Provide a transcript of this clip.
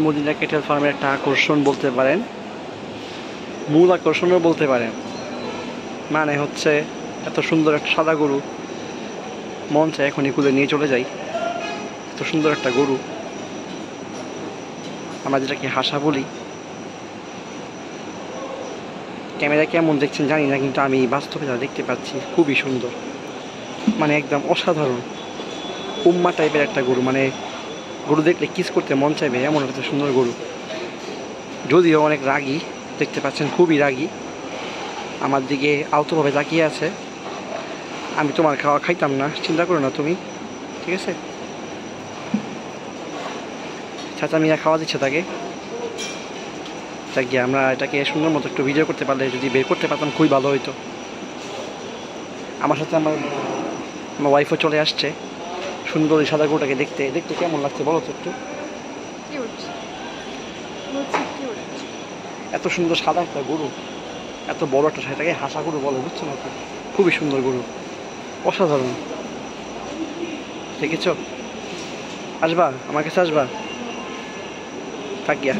Medina cattle ফার্মের একটা আকর্ষণ বলতে পারেন, মূল আকর্ষণও বলতে পারেন। মানে হচ্ছে এত সুন্দর একটা সাদা গরু, মন চায় এখনই কুলে নিয়ে চলে যাই। এত সুন্দর একটা গরু, আমরা যেটাকে হাসা বলি। ক্যামেরা কেমন দেখছেন জানি না, কিন্তু আমি বাস্তবে যা দেখতে পাচ্ছি খুবই সুন্দর, মানে একদম অসাধারণ উম্মা টাইপের একটা গরু। মানে গরু দেখলে কিস করতে মন চাইবে এমন একটা সুন্দর গরু। যদিও অনেক রাগী, দেখতে পাচ্ছেন খুবই রাগী, আমার দিকে আলতোভাবে তাকিয়ে আছে। আমি তোমার খাওয়া খাইতাম না, চিন্তা করো না তুমি, ঠিক আছে? চাচা মিয়া খাওয়া দিচ্ছে তাকে। গিয়ে আমরা এটাকে সুন্দর মতো একটু ভিডিও করতে পারলে, যদি বের করতে পারতাম খুবই ভালো হইতো। আমার সাথে আমার ওয়াইফও চলে আসছে সুন্দর এই সাদা গরুটাকে দেখতে। দেখতে কেমন লাগছে বলো তো একটু? এত সুন্দর সাদা একটা গরু, এত বড় একটা, সেটাকে হাসা গরু বলে, বুঝছো না? খুবই সুন্দর গরু, অসাধারণ। দেখেছ? আসবা আমার কাছে, আসবা, থাক গিয়া।